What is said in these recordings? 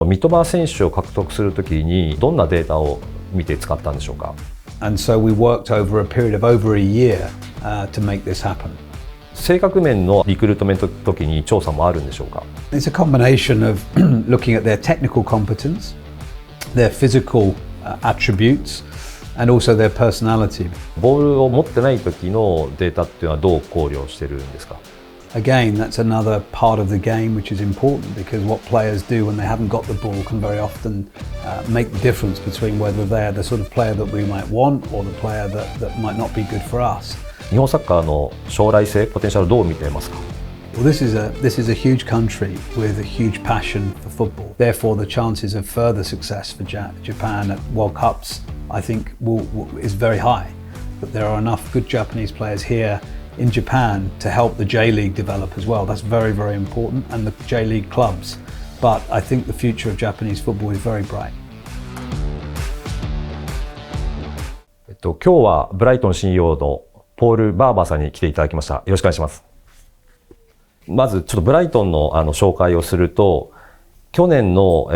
三笘選手を獲得するときにどんなデータを見て使ったんでしょうか。 And so we worked over a period of over a year to make this happen. 性格面のリクルートメントの時に調査もあるんでしょうか。 It's a combination of looking at their technical competence, their physical attributes, and also their personality. ボールを持ってない時のデータっていうのはどう考慮してるんですか。 Again, that's another part of the game which is important because what players do when they haven't got the ball can very often make the difference between whether they're the sort of player that we might want or the player that might not be good for us. 日本サッカーの将来性、ポテンシャルどう見ていますか。 Well, this is a huge country with a huge passion for football. Therefore, the chances of further success for Japan at World Cups, I think, is very high. But there are enough good Japanese players here in Japan to help the J League develop as well. That's very, very important, and the J League clubs. But I think the future of Japanese football is very bright. 今日はブライトン CEO のポール・バーバーさんに来ていただきました。よろしくお願いします。まずちょっとブライトンの紹介をすると、去年の、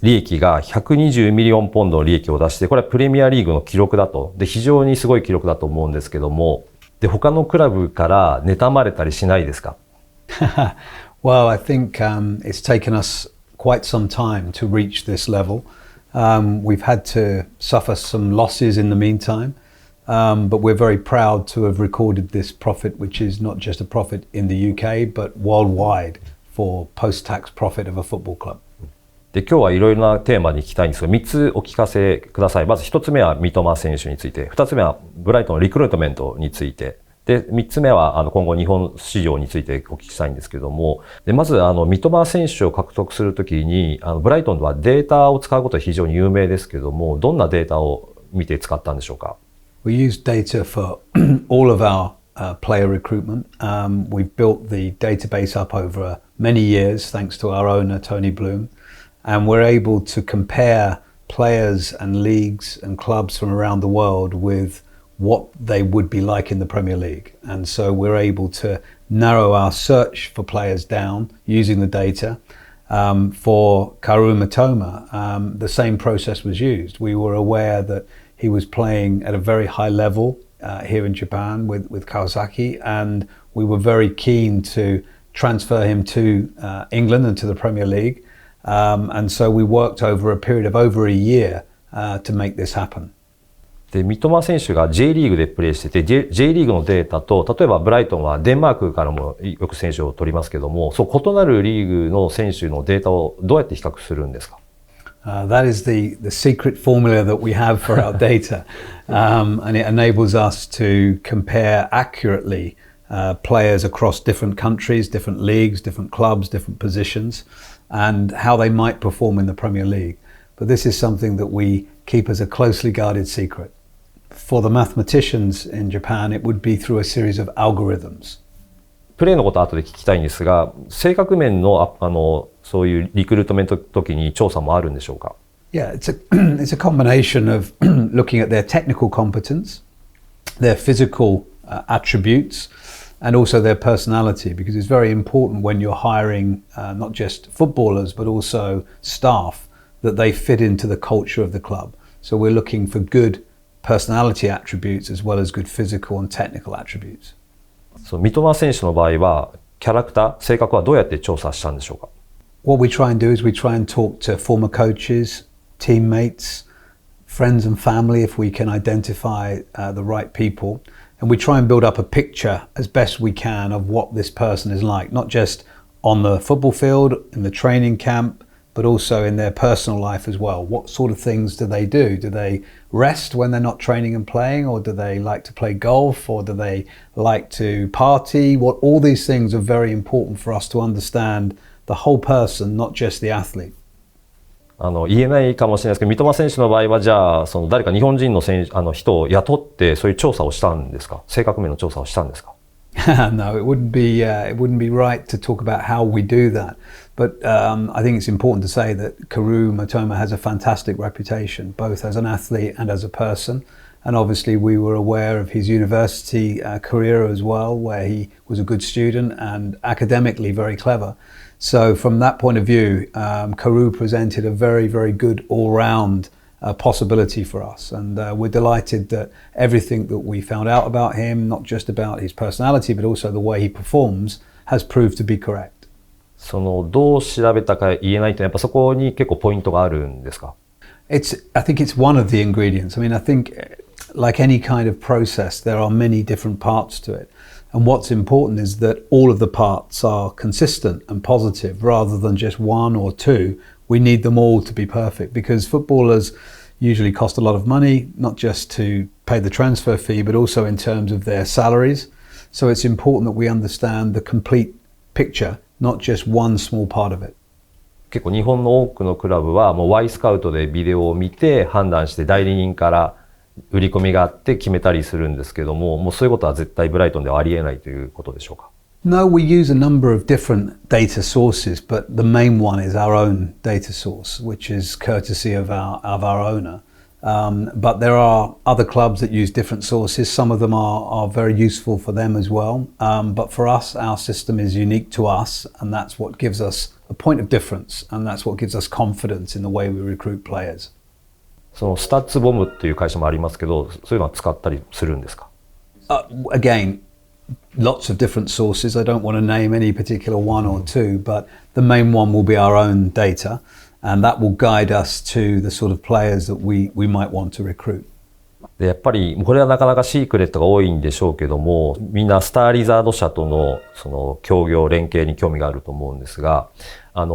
利益が120ミリオンポンドの利益を出して、これはプレミアリーグの記録だと。で、非常にすごい記録だと思うんですけども、で、他のクラブから妬まれたりしないですか？ Well, I think it's taken us quite some time to reach this level. We've had to suffer some losses in the meantime, but we're very proud to have recorded this profit, which is not just a profit in the UK, but worldwide for post-tax profit of a football club. で、今日はいろいろなテーマに聞きたいんですが、3つお聞かせください。まず1つ目は三笘選手について、2つ目はブライトンのリクルートメントについて、で、3つ目は今後日本市場についてお聞きしたいんですけども、で、まず三笘選手を獲得するときに、ブライトンはデータを使うことは非常に有名ですけども、どんなデータを見て使ったんでしょうか。 We use data for all of our player recruitment. We've built the database up over many years thanks to our owner, Tony Bloom. And we're able to compare players and leagues and clubs from around the world with what they would be like in the Premier League. And so we're able to narrow our search for players down using the data. For Kaoru Mitoma, the same process was used. We were aware that he was playing at a very high level here in Japan with Kawasaki, and we were very keen to transfer him to England and to the Premier League. And so we worked over a period of over a year to make this happen. で、三笘選手が J リーグでプレーしてて、J リーグのデータと、例えばブライトンはデンマークからもよく選手を取りますけども、そう異なるリーグの選手のデータをどうやって比較するんですか？ That is the secret formula that we have for our data, and it enables us to compare accurately players across different countries, different leagues, different clubs, different positions, and how they might perform in the Premier League. But this is something that we keep as a closely guarded secret. For the mathematicians in Japan, it would be through a series of algorithms. プレーのことは後で聞きたいんですが、性格面のそういうリクルートメントの時に調査もあるんでしょうか？ Yeah, it's a combination of looking at their technical competence, their physical attributes, and also their personality, because it's very important when you're hiring not just footballers but also staff that they fit into the culture of the club. So we're looking for good personality attributes as well as good physical and technical attributes. そう三笘選手の場合はキャラクター、性格はどうやって調査したんでしょうか？ What we try and do is we try and talk to former coaches, teammates, friends and family if we can identify the right people. And we try and build up a picture as best we can of what this person is like, not just on the football field, in the training camp, but also in their personal life as well. What sort of things do they do? Do they rest when they're not training and playing, or do they like to play golf, or do they like to party? All these things are very important for us to understand the whole person, not just the athlete. 言えないかもしれないですけど、三笘選手の場合はじゃあ誰か日本人の人を雇ってそういう調査をしたんですか？性格面の調査をしたんですか？ No, it wouldn't be right to talk about how we do that. But I think it's important to say that Kaoru Mitoma has a fantastic reputation, both as an athlete and as a person. And obviously we were aware of his university career as well, where he was a good student and academically very clever. So from that point of view, Karoo presented a very, very good all-round possibility for us. And we're delighted that everything that we found out about him, not just about his personality, but also the way he performs, has proved to be correct. そのどう調べたか言えないとやっぱそこに結構ポイントがあるんですか？ I think it's one of the ingredients. I mean, I think like any kind of process, there are many different parts to it. And what's important is that all of the parts are consistent and positive rather than just one or two. We need them all to be perfect because footballers usually cost a lot of money, not just to pay the transfer fee, but also in terms of their salaries. So it's important that we understand the complete picture, not just one small part of it. 結構日本の多くのクラブはもう Y スカウトでビデオを見て判断して代理人から売り込みがあって決めたりするんですけども、もうそういうことは絶対ブライトンではありえないということでしょうか？ No, we use a number of different data sources, but the main one is our own data source, which is courtesy of our owner. But there are other clubs that use different sources. Some of them are very useful for them as well. But for us, our system is unique to us, and that's what gives us a point of difference, and that's what gives us confidence in the way we recruit players. そのスタッツボムっていう会社もありますけど、そういうのは使ったりするんですか？ Again, lots of different sources. I don't want to name any particular one or two, but the main one will be our own data, and that will guide us to the sort of players that we might want to recruit. でやっぱりこれはなかなかシークレットが多いんでしょうけども、みんなスターリザード社とのその協業連携に興味があると思うんですが、ア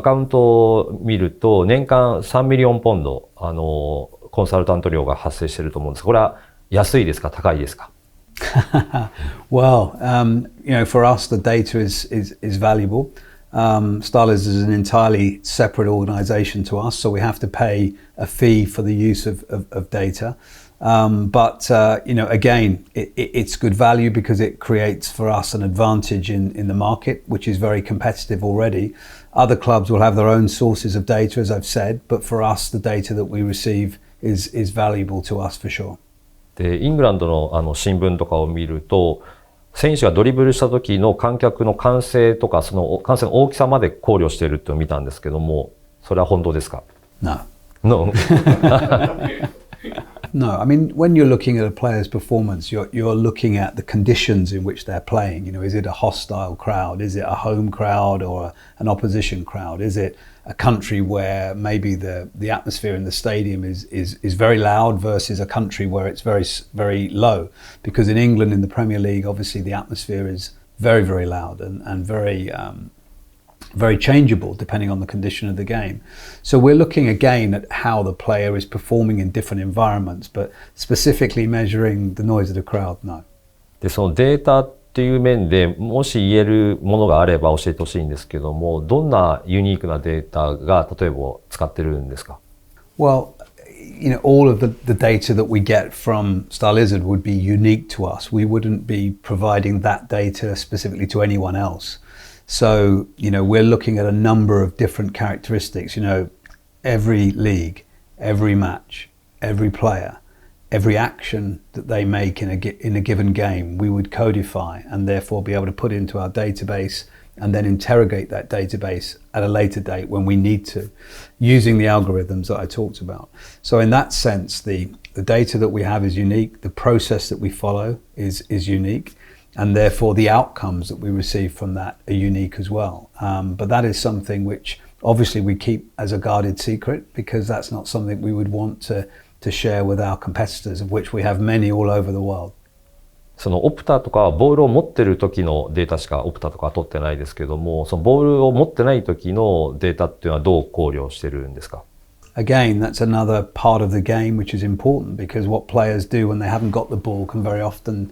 カウントを見ると年間3ミリオンポンドコンサルタント料が発生していると思うんですが、これは安いですか高いですか？ Well, for us the data is valuable. Starlers is an entirely separate organisation to us, so we have to pay a fee for the use of data. But again, it's good value because it creates for us an advantage in the market, which is very competitive already. Other clubs will have their own sources of data, as I've said, but for us, the data that we receive is valuable to us for sure. でイングランドの新聞とかを見ると、選手がドリブルした時の観客の歓声とかその歓声の大きさまで考慮しているっていうのを見たんですけども、それは本当ですか？ No. No. No, I mean, when you're looking at a player's performance, you're looking at the conditions in which they're playing. Is it a hostile crowd? Is it a home crowd or an opposition crowd? Is it a country where maybe the atmosphere in the stadium is very loud versus a country where it's very, very low? Because in England, in the Premier League, obviously the atmosphere is very, very loud and very changeable depending on the condition of the game. So we're looking again at how the player is performing in different environments, but specifically measuring the noise of the crowd, no. でそのデータっていう面でもし言えるものがあれば教えてほしいんですけども、どんなユニークなデータが例えば使ってるんですか？ Well, all of the data that we get from Star Lizard would be unique to us. We wouldn't be providing that data specifically to anyone else. So, we're looking at a number of different characteristics. Every league, every match, every player, every action that they make in a given game, we would codify and therefore be able to put into our database and then interrogate that database at a later date when we need to, using the algorithms that I talked about. So in that sense, the data that we have is unique, the process that we follow is unique, and therefore the outcomes that we receive from that are unique as well. But that is something which obviously we keep as a guarded secret because that's not something we would want to share with our competitors, of which we have many all over the world. そのオプタとかボールを持ってる時のデータしかオプタとかは取ってないですけども、そのボールを持ってない時のデータっていうのはどう考慮してるんですか？ Again, that's another part of the game which is important because what players do when they haven't got the ball can very often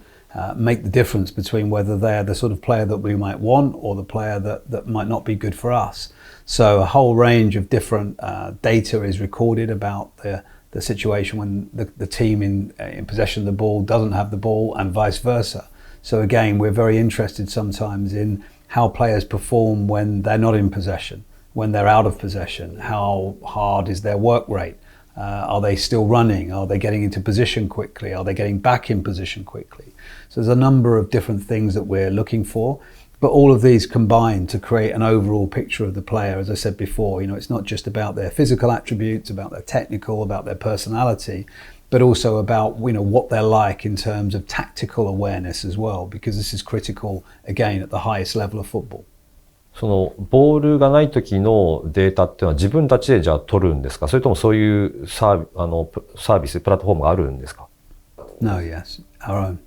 make the difference between whether they're the sort of player that we might want or the player that might not be good for us. So a whole range of different data is recorded about the situation when the team in possession of the ball doesn't have the ball and vice versa. So again, we're very interested sometimes in how players perform when they're not in possession, when they're out of possession. How hard is their work rate? Are they still running? Are they getting into position quickly? Are they getting back in position quickly? So there's a number of different things that we're looking for. But all of these combine to create an overall picture of the player. As I said before, it's not just about their physical attributes, about their technical, about their personality, but also about what they're like in terms of tactical awareness as well, because this is critical again at the highest level of football. そのボールがない時のデータっていうのは自分たちでじゃあ取るんですか？それともそういうサービス、プラットフォームがあるんですか？ No, yes, our own.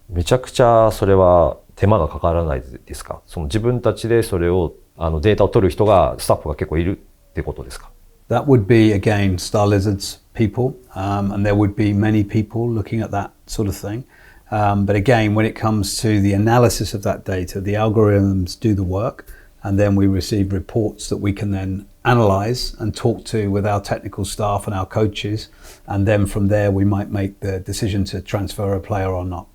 めちゃくちゃそれは手間がかからないですか？その自分たちでそれをデータを取る人がスタッフが結構いるってことですか？ That would be again Star Lizard's people, and there would be many people looking at that sort of thing. But again, when it comes to the analysis of that data, the algorithms do the work, and then we receive reports that we can then analyze and talk to with our technical staff and our coaches, and then from there we might make the decision to transfer a player or not.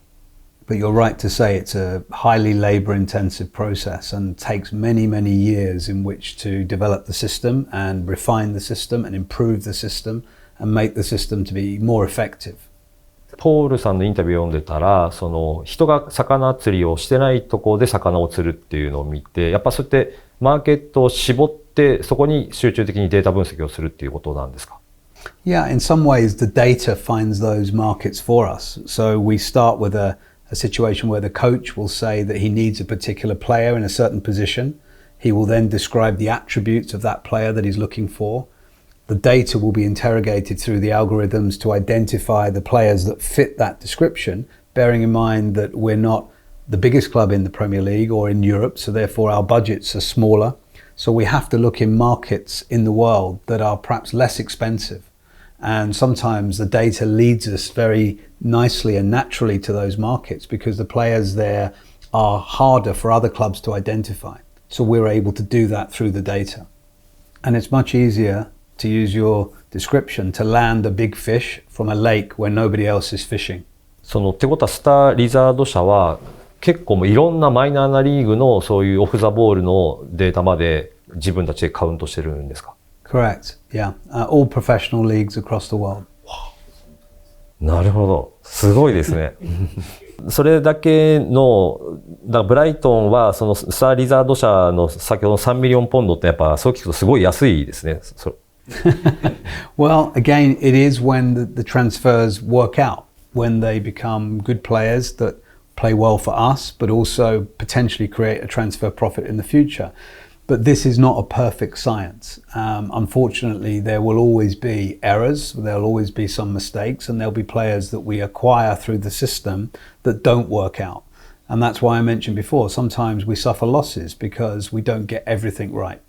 But you're right to say it's a highly labor-intensive process and takes many, many years in which to develop the system and refine the system and improve the system and make the system to be more effective. ポールさんのインタビューを読んでたら、その人が魚釣りをしてないところで魚を釣るっていうのを見て、やっぱそうやってマーケットを絞ってそこに集中的にデータ分析をするっていうことなんですか？ Yeah, in some ways the data finds those markets for us. So we start with a situation where the coach will say that he needs a particular player in a certain position. He will then describe the attributes of that player that he's looking for. The data will be interrogated through the algorithms to identify the players that fit that description, bearing in mind that we're not the biggest club in the Premier League or in Europe, so therefore our budgets are smaller. So we have to look in markets in the world that are perhaps less expensive. And sometimes the data leads us very nicely and naturally to those markets because the players there are harder for other clubs to identify. So we're able to do that through the data. And it's much easier, to use your description, to land a big fish from a lake where nobody else is fishing. そのってことはスターリザード社は結構もういろんなマイナーなリーグのそういうオフザボールのデータまで自分たちでカウントしてるんですか？ Correct, yeah. All professional leagues across the world. なるほど。すごいですね。それだけの、ブライトンはそのスターリザード社の先ほどの3ミリオンポンドってやっぱそう聞くとすごい安いですね。Well, again, it is when the transfers work out, when they become good players that play well for us, but also potentially create a transfer profit in the future. But this is not a perfect science. Unfortunately, there will always be errors, there'll always be some mistakes, and there'll be players that we acquire through the system that don't work out. And that's why I mentioned before, sometimes we suffer losses because we don't get everything right.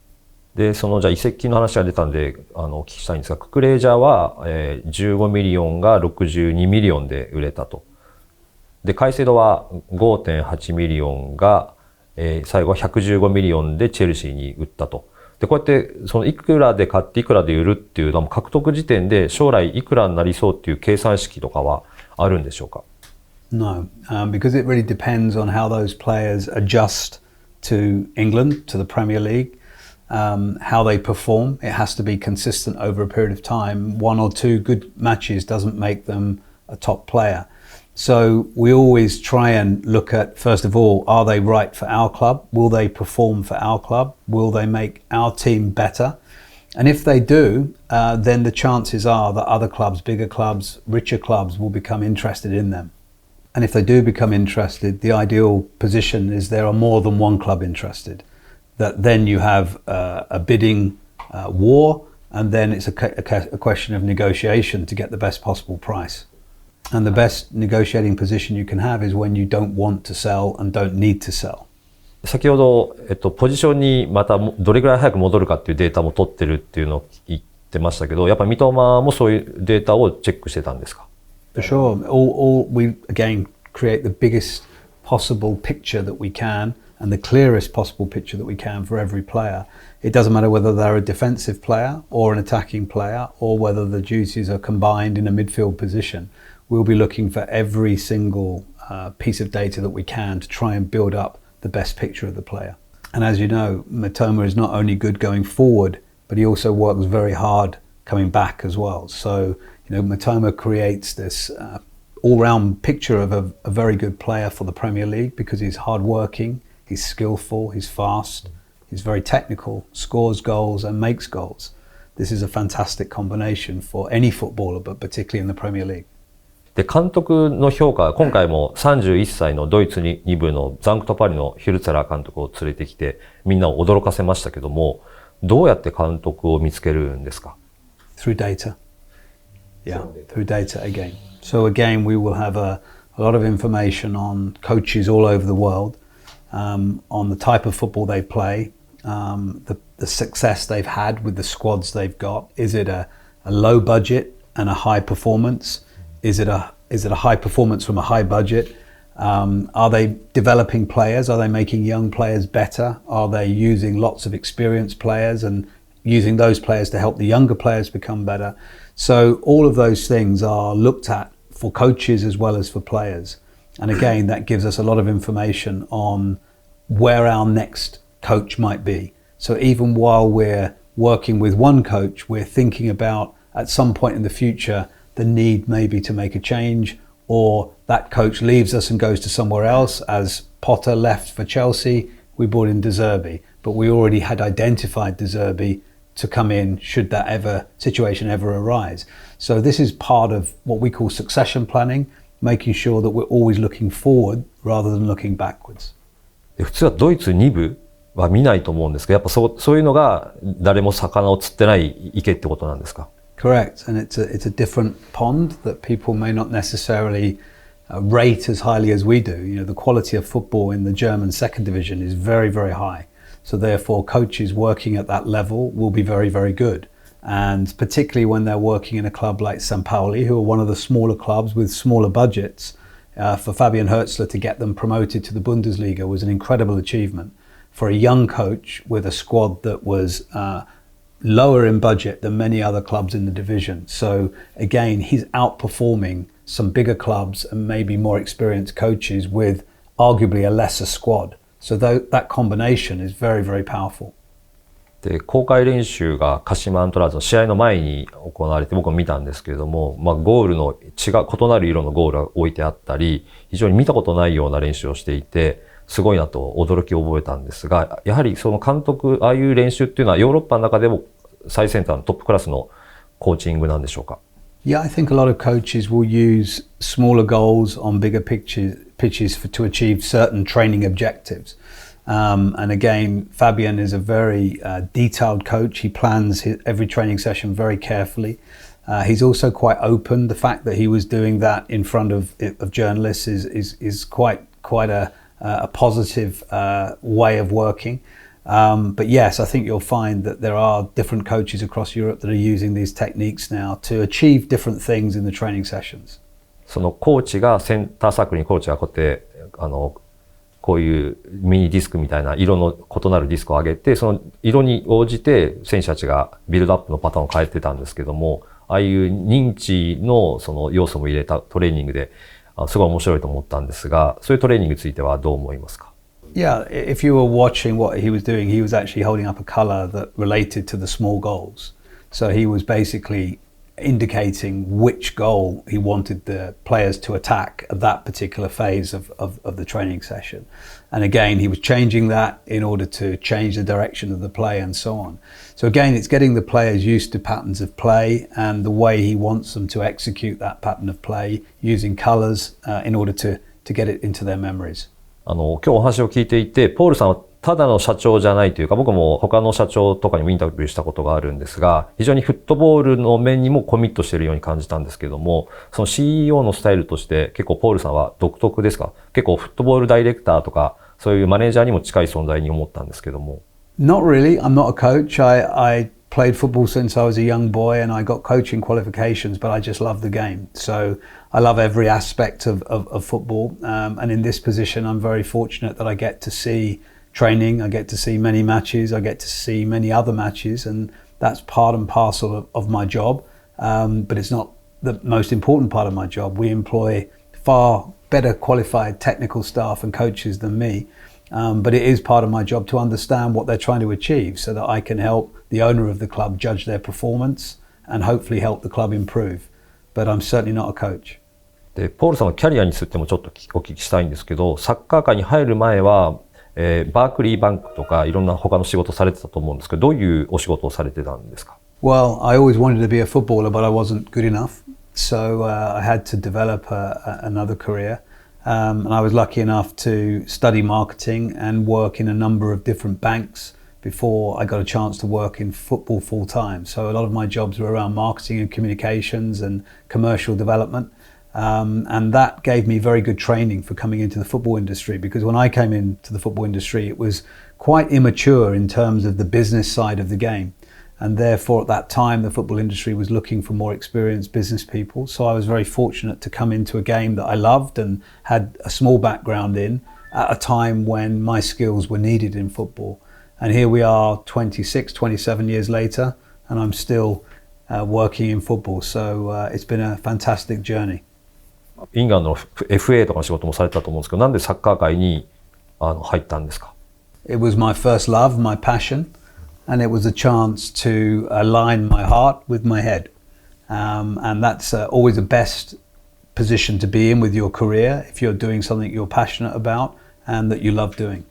で、じゃあ移籍の話が出たんで、お聞きしたいんですが、ククレージャーは、15ミリオンが62ミリオンで売れたと。で、カイセドは 5.8 ミリオンが、最後は115ミリオンでチェルシーに売ったと。で、こうやってそのいくらで買っていくらで売るっていうのは獲得時点で将来いくらになりそうっていう計算式とかはあるんでしょうか？ No, because it really depends on how those players adjust to England, to the Premier League, how they perform. It has to be consistent over a period of time. One or two good matches doesn't make them a top player. So we always try and look at, first of all, are they right for our club? Will they perform for our club? Will they make our team better? And if they do, then the chances are that other clubs, bigger clubs, richer clubs will become interested in them. And if they do become interested, the ideal position is there are more than one club interested. That then you have a bidding war, and then it's a question of negotiation to get the best possible price. And the best negotiating position you can have is when you don't want to sell and don't need to sell. 先ほど、ポジションにまたどれぐらい早く戻るかっていうデータも取ってるっていうのを言ってましたけど、やっぱり三笘もそういうデータをチェックしてたんですか？ For sure. We again create the biggest possible picture that we can and the clearest possible picture that we can for every player. It doesn't matter whether they're a defensive player or an attacking player or whether the duties are combined in a midfield position. We'll be looking for every single piece of data that we can to try and build up the best picture of the player. And as you know, Mitoma is not only good going forward, but he also works very hard coming back as well. So, Mitoma creates this all-round picture of a very good player for the Premier League because he's hard-working, he's skillful, he's fast, he's very technical, scores goals and makes goals. This is a fantastic combination for any footballer, but particularly in the Premier League. で、監督の評価は今回も31歳のドイツ2部のザンクトパリのヒュルツェラー監督を連れてきてみんなを驚かせましたけども、どうやって監督を見つけるんですか？ Through data. Yeah, through data again. So again, we will have a lot of information on coaches all over the world, on the type of football they play, the success they've had with the squads they've got. Is it a low budget and a high performance? Is it a high performance from a high budget? Are they developing players? Are they making young players better? Are they using lots of experienced players and using those players to help the younger players become better? So all of those things are looked at for coaches as well as for players. And again, that gives us a lot of information on where our next coach might be. So even while we're working with one coach, we're thinking about at some point in the future, the need maybe to make a change, or that coach leaves us and goes to somewhere else. As Potter left for Chelsea, we brought in De Zerbi, but we already had identified De Zerbi to come in should that situation ever arise. So this is part of what we call succession planning, making sure that we're always looking forward rather than looking backwards. 普通はドイツ2部は見ないと思うんですけど、やっぱそういうのが誰も魚を釣ってない池ってことなんですか？ Correct, and it's a different pond that people may not necessarily rate as highly as we do. You know, the quality of football in the German second division is very, very high. So therefore, coaches working at that level will be very, very good. And particularly when they're working in a club like St. Pauli, who are one of the smaller clubs with smaller budgets, for Fabian Hürzeler to get them promoted to the Bundesliga was an incredible achievement. For a young coach with a squad that was lower in budget than many other clubs in the division. So again, he's outperforming some bigger clubs and maybe more experienced coaches with arguably a lesser squad. So that combination is very, very powerful. で、公開練習が鹿島アントラーズの試合の前に行われて僕も見たんですけれども、ゴールの異なる色のゴールが置いてあったり、非常に見たことないような練習をしていて、すごいなと驚きを覚えたんですが、やはりその監督、ああいう練習っていうのはヨーロッパの中でも最先端のトップクラスのコーチングなんでしょうか？ Yeah, I think a lot of coaches will use smaller goals on bigger pitches to achieve certain training objectives. And again, Fabian is a very detailed coach. He plans every training session very carefully. He's also quite open. The fact that he was doing that in front of journalists is quite a positive way of working. But yes, I think you'll find that there are different coaches across Europe that are using these techniques now to achieve different things in the training sessions. そのコーチがセンターサークルにコーチがこうやってこういうミニディスクみたいな色の異なるディスクを上げて、その色に応じて選手たちがビルドアップのパターンを変えてたんですけども、ああいう認知のその要素も入れたトレーニングですごい面白いと思ったんですが、そういうトレーニングについてはどう思いますか？ Yeah, if you were watching what he was doing, he was actually holding up a color that related to the small goals. So he was basically indicating which goal he wanted the players to attack at that particular phase of the training session. And again, he was changing that in order to change the direction of the play and so on. So again, it's getting the players used to patterns of play and the way he wants them to execute that pattern of play using colors in order to get it into their memories. 今日お話を聞いていて、ポールさんはただの社長じゃないというか、僕も他の社長とかにもインタビューしたことがあるんですが、非常にフットボールの面にもコミットしているように感じたんですけども、その CEO のスタイルとして結構ポールさんは独特ですか？結構フットボールダイレクターとか、そういうマネージャーにも近い存在に思ったんですけども。Not really. I'm not a coach. I played football since I was a young boy and I got coaching qualifications, but I just love the game. So I love every aspect of football. And in this position, I'm very fortunate that I get to see training, I get to see many matches, I get to see many other matches, and that's part and parcel of my job. But it's not the most important part of my job. We employ far better qualified technical staff and coaches than me. But it is part of my job to understand what they're trying to achieve so that I can help the owner of the club judge their performance and hopefully help the club improve. But I'm certainly not a coach. で、ポールさんのキャリアについてもちょっとお聞きしたいんですけど、サッカー界に入る前は、バークリーバンクとかいろんな他の仕事されてたと思うんですけど、どういうお仕事をされてたんですか？ Well, I always wanted to be a footballer, but I wasn't good enough. So I had to develop another career. And I was lucky enough to study marketing and work in a number of different banks before I got a chance to work in football full time. So a lot of my jobs were around marketing and communications and commercial development. And that gave me very good training for coming into the football industry, because when I came into the football industry, it was quite immature in terms of the business side of the game. And therefore, at that time, the football industry was looking for more experienced business people. So I was very fortunate to come into a game that I loved and had a small background in at a time when my skills were needed in football. And here we are 26, 27 years later, and I'm still working in football. So it's been a fantastic journey. イングランドの FA とかの仕事もされてたと思うんですけど、なんでサッカー界に入ったんですか？ It was my first love, my passion, and it was a chance to align my heart with my head. And that's always the best position to be in with your career if you're doing something you're passionate about and that you love doing.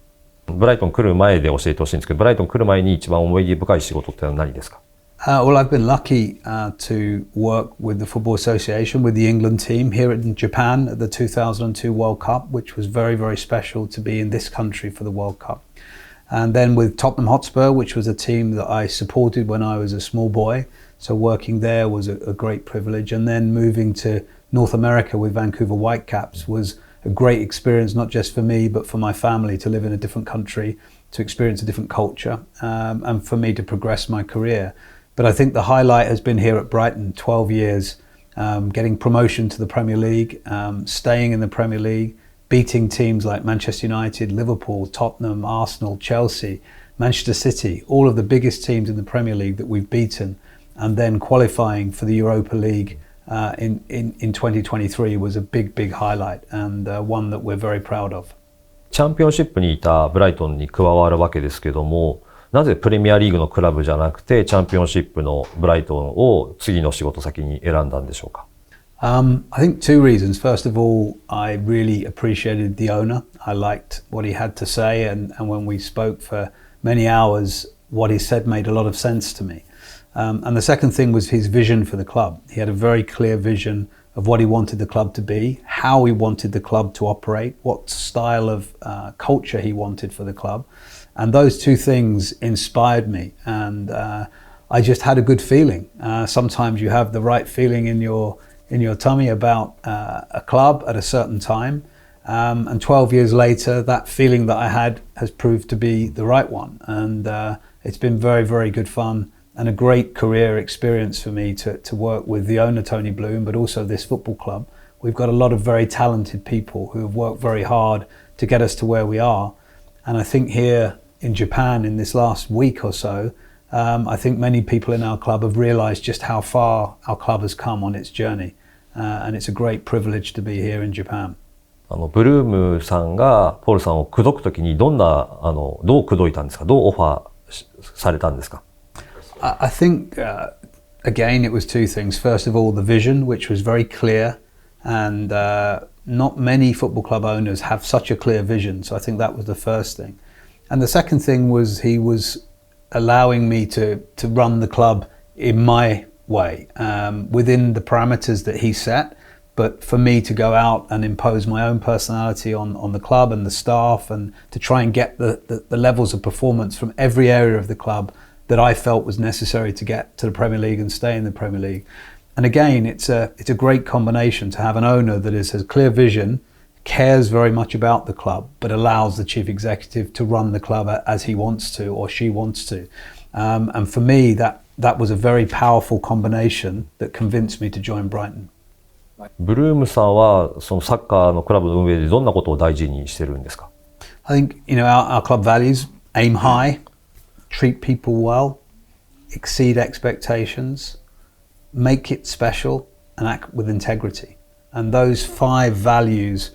ブライトン来る前で教えてほしいんですけど、ブライトン来る前に一番思い出深い仕事ってのは何ですか？ Well, I've been lucky to work with the Football Association, with the England team here in Japan at the 2002 World Cup, which was very, very special to be in this country for the World Cup. And then with Tottenham Hotspur, which was a team that I supported when I was a small boy. So working there was a great privilege. And then moving to North America with Vancouver Whitecaps was a great experience, not just for me, but for my family to live in a different country, to experience a different culture, and for me to progress my career. But I think the highlight has been here at Brighton, 12 years, getting promotion to the Premier League, staying in the Premier League, beating teams like Manchester United, Liverpool, Tottenham, Arsenal, Chelsea, Manchester City, all of the biggest teams in the Premier League that we've beaten, and then qualifying for the Europa League in 2023 was a big, big highlight, and one that we're very proud of. チャンピオンシップにいたブライトンに加わるわけですけども、なぜプレミアリーグのクラブじゃなくてチャンピオンシップのブライトンを次の仕事先に選んだんでしょうか？ I think two reasons. First of all, I really appreciated the owner. I liked what he had to say, and when we spoke for many hours, what he said made a lot of sense to me. And the second thing was his vision for the club. He had a very clear vision of what he wanted the club to be, how he wanted the club to operate, what style of culture he wanted for the club. And those two things inspired me, and I just had a good feeling. Sometimes you have the right feeling in your tummy about a club at a certain time, and 12 years later, that feeling that I had has proved to be the right one. And it's been very, very good fun and a great career experience for me to work with the owner, Tony Bloom, but also this football club. We've got a lot of very talented people who have worked very hard to get us to where we are. And I think here in Japan in this last week or so, I think many people in our club have realized just how far our club has come on its journey. And it's a great privilege to be here in Japan. ブルームさんがポールさんを口説くときにどう口説いたんですか？どうオファーされたんですか？ I think, again, it was two things. First of all, the vision, which was very clear, and not many football club owners have such a clear vision. So I think that was the first thing. And the second thing was he was allowing me to run the club in my way, within the parameters that he set, but for me to go out and impose my own personality on the club and the staff, and to try and get the levels of performance from every area of the club that I felt was necessary to get to the Premier League and stay in the Premier League. And again, it's a great combination to have an owner that has a clear vision, cares very much about the club, but allows the chief executive to run the club as he wants to or she wants to. And for me, that was a very powerful combination that convinced me to join Brighton. ブルームさんはそのサッカーのクラブの運営でどんなことを大事にしてるんですか？ I think, our club values: aim high, treat people well, exceed expectations, make it special, and act with integrity. And those 5 values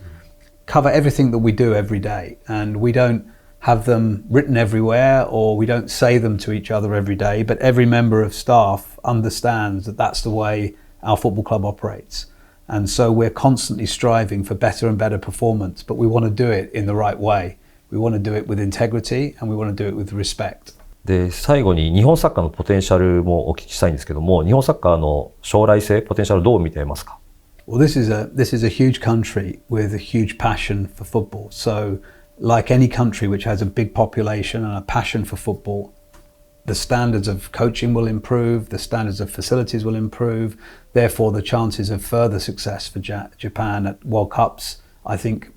cover everything that we do every day. And we don't have them written everywhere, or we don't say them to each other every day, but every member of staff understands that that's the way our football club operates. And so we're constantly striving for better and better performance, but we want to do it in the right way. We want to do it with integrity and we want to do it with respect. で、最後に日本サッカーのポテンシャルもお聞きしたいんですけども、日本サッカーの将来性、ポテンシャルどう見ていますか？ Well, this is a huge country with a huge passion for football. So, like any country which has a big population and a passion for football, the standards of coaching will improve, the standards of facilities will improve. Therefore, the chances of further success for Japan at World Cups, I think,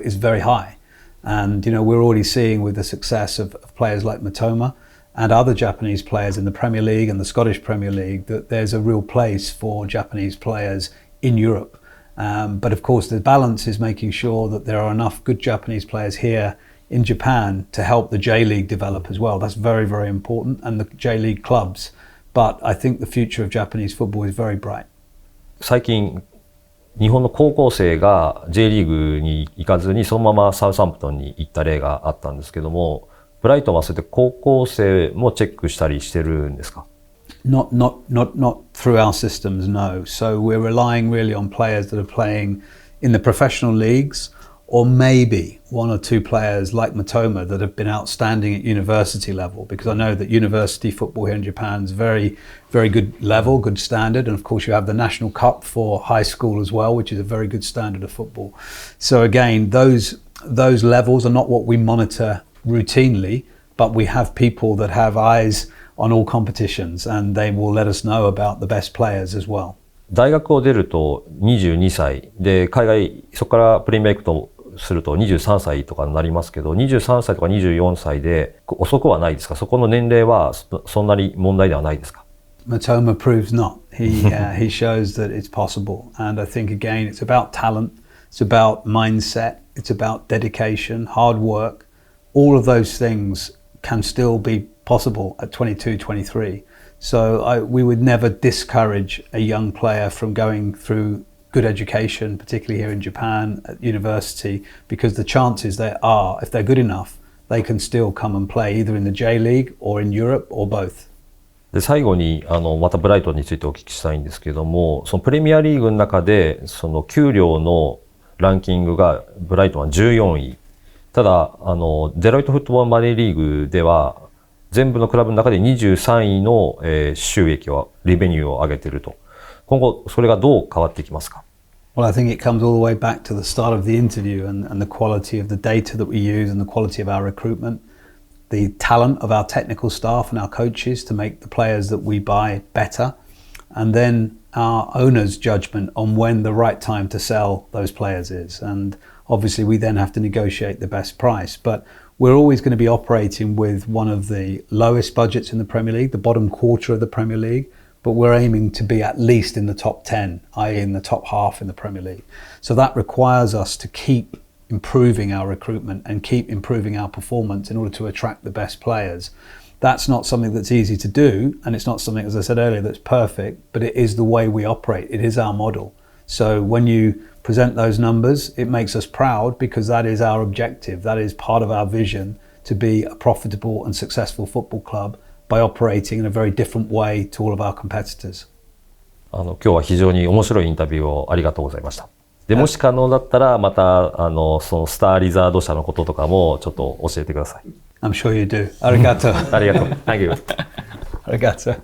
is very high. And, we're already seeing with the success of players like Mitoma and other Japanese players in the Premier League and the Scottish Premier League that there's a real place for Japanese players in Europe. But of course, the balance is making sure that there are enough good Japanese players here in Japan to help the J League develop as well. That's very, very important, and the J League clubs. But I think the future of Japanese football is very bright. 最近、日本の高校生が J リーグに行かずにそのままサウサンプトンに行った例があったんですけども、ブライトンはそうやって高校生もチェックしたりしてるんですか？ Not through our systems, no. So we're relying really on players that are playing in the professional leagues, or maybe one or two players like Mitoma that have been outstanding at university level, because I know that university football here in Japan is very, very good level, good standard. And of course you have the National Cup for high school as well, which is a very good standard of football. So again, those levels are not what we monitor routinely, but we have people that have eyes on all competitions and they will let us know about the best players as well. 大学を出ると22歳で、海外、そこからプレミア行くとすると23歳とかになりますけど、23歳とか24歳で遅くはないですか？そこの年齢はそんなに問題ではないですか？ Mitoma proves not. He shows that it's possible. And I think again, it's about talent, it's about mindset, it's about dedication, hard work. All of those things can still be possible at 22, 23. So we would never discourage a young player from going through good education, particularly here in Japan at university, because the chances there are, if they're good enough, they can still come and play either in the J League or in Europe or both. で、最後にまたブライトンについてお聞きしたいんですけども、そのプレミアリーグの中でその給料のランキングがブライトンは14位。ただデロイトフットボールマネーリーグでは全部のクラブの中で23位の収益をリベニューを上げていると。今後それがどう変わっていきますか？ Well, I think it comes all the way back to the start of the interview and the quality of the data that we use and the quality of our recruitment, the talent of our technical staff and our coaches to make the players that we buy better, and then our owner's judgment on when the right time to sell those players is. And obviously we then have to negotiate the best price. But we're always going to be operating with one of the lowest budgets in the Premier League, the bottom quarter of the Premier League, but we're aiming to be at least in the top 10, i.e. in the top half in the Premier League. So that requires us to keep improving our recruitment and keep improving our performance in order to attract the best players. That's not something that's easy to do, and it's not something, as I said earlier, that's perfect, but it is the way we operate. It is our model. So when you present those numbers, it makes us proud because that is our objective. That is part of our vision to be a profitable and successful football club by operating in a very different way to all of our competitors. 今日は非常に面白いインタビューをありがとうございました。で、もし可能だったらまたそのスターリザード社のこととかもちょっと教えてください。I'm sure you do. Arigato. ありがとう。Thank you. Arigato.